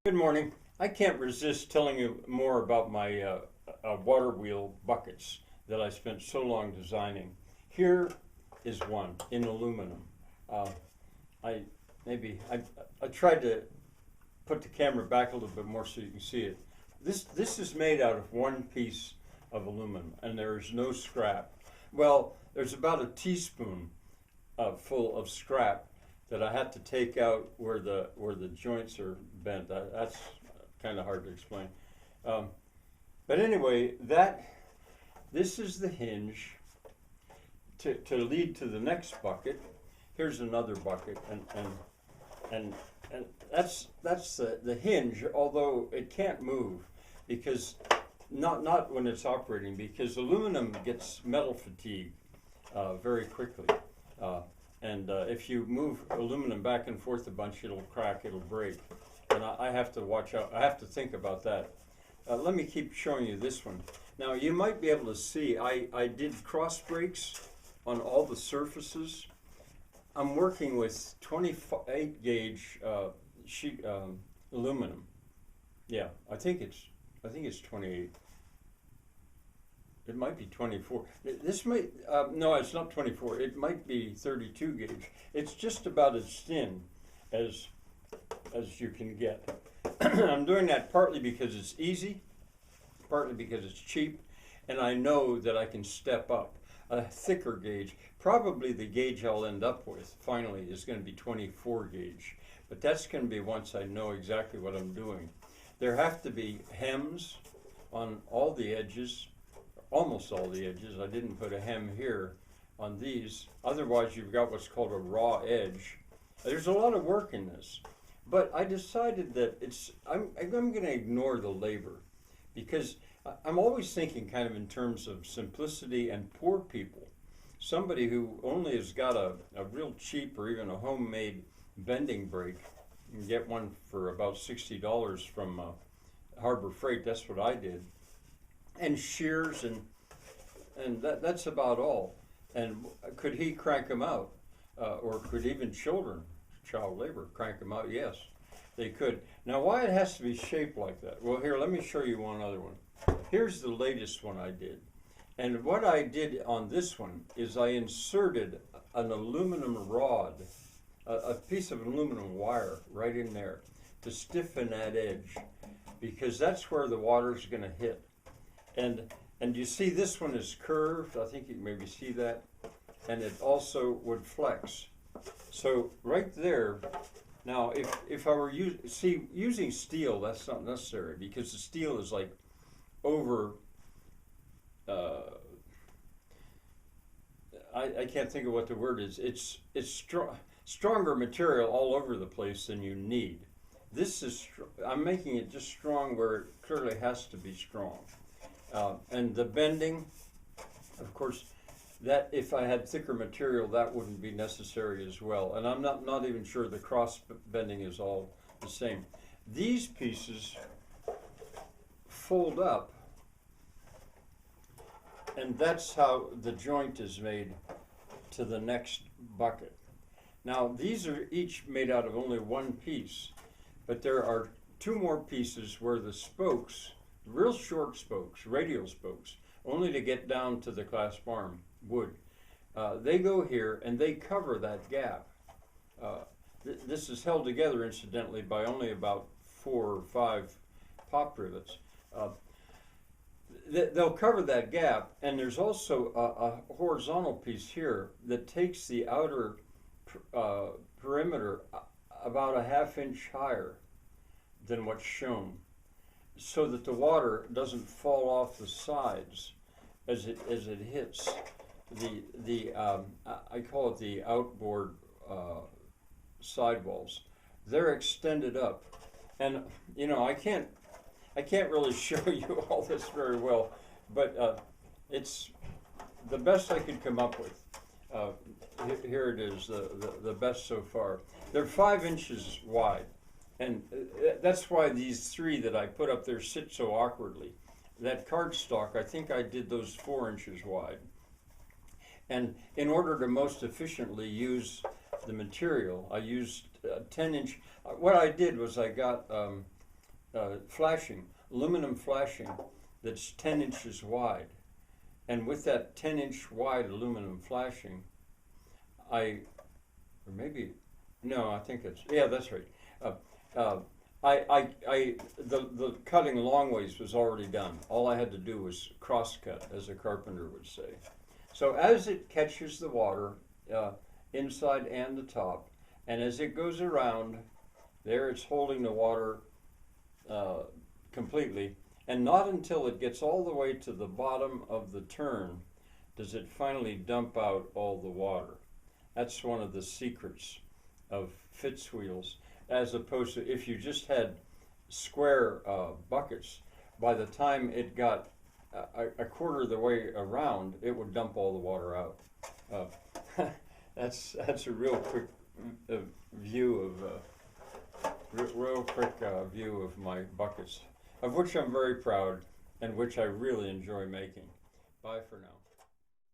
Good morning. I can't resist telling you more about my Waterwheel buckets that I spent so long designing. Here is one in aluminum. Uh, I I tried to put the camera back a little bit more so you can see it. This is made out of one piece of aluminum, and there is no scrap. Well, there's about a teaspoon full of scrap that I had to take out where the joints are bent. That's kind of hard to explain. Um, but anyway, this is the hinge to lead to the next bucket. Here's another bucket, and and that's the hinge. Although it can't move because not when it's operating, because aluminum gets metal fatigue very quickly. Uh, and if you move aluminum back and forth a bunch, it'll crack, it'll break. And I have to watch out, I have to think about that. Let me keep showing you this one. Now you might be able to see, I did cross brakes on all the surfaces. I'm working with 28 gauge sheet aluminum. Yeah, I think it's 28. It might be 24. This might, no, it's not 24. It might be 32 gauge. It's just about as thin as you can get. I'm doing that partly because it's easy, partly because it's cheap, and I know that I can step up. A thicker gauge, probably the gauge I'll end up with finally is going to be 24 gauge, but that's going to be once I know exactly what I'm doing. There have to be hems on all the edges, almost all the edges. I didn't put a hem here on these. Otherwise, you've got what's called a raw edge. There's a lot of work in this, but I decided that I'm going to ignore the labor because I'm always thinking kind of in terms of simplicity and poor people. Somebody who only has got a real cheap or even a homemade bending brake. You can get one for about $60 from Harbor Freight. That's what I did. And shears and that's about all. And could he crank them out, or could even children, child labor, crank them out? Yes, they could. Now, why it has to be shaped like that? Well, here, let me show you one other one. Here's the latest one I did, and what I did on this one is I inserted an aluminum rod, a piece of aluminum wire right in there to stiffen that edge, because that's where the water's going to hit. And you see this one is curved. I think you can maybe see that. And it also would flex. So right there, now if I were using steel, that's not necessary because the steel is like over, I can't think of what the word is. It's stronger material all over the place than you need. This is, I'm making it just strong where it clearly has to be strong. And the bending, of course, that if I had thicker material, that wouldn't be necessary as well. And I'm not even sure the cross bending is all the same. These pieces fold up, and that's how the joint is made to the next bucket. Now, these are each made out of only one piece, but there are two more pieces where the spokes, real short spokes, radial spokes, only to get down to the clasp arm wood. They go here and they cover that gap. This is held together, incidentally, by only about 4 or 5 pop rivets. They'll cover that gap, and there's also a horizontal piece here that takes the outer perimeter about a ½ inch higher than what's shown, so that the water doesn't fall off the sides as it hits the I call it the outboard sidewalls. They're extended up, and you know I can't really show you all this very well, but it's the best I could come up with. Here it is, the best so far. They're 5 inches wide. And that's why these 3 that I put up there sit so awkwardly. That cardstock, I think I did those 4 inches wide. And in order to most efficiently use the material, I used 10-inch. What I did was I got aluminum flashing that's 10 inches wide. And with that 10-inch wide aluminum flashing, I think it's, yeah, that's right. The cutting long ways was already done. All I had to do was cross cut, as a carpenter would say. So as it catches the water, inside and the top, and as it goes around, there it's holding the water completely, and not until it gets all the way to the bottom of the turn does it finally dump out all the water. That's one of the secrets of Fitz wheels, as opposed to if you just had square buckets. By the time it got a quarter of the way around, it would dump all the water out. That's a real quick view of my buckets, of which I'm very proud and which I really enjoy making. Bye for now.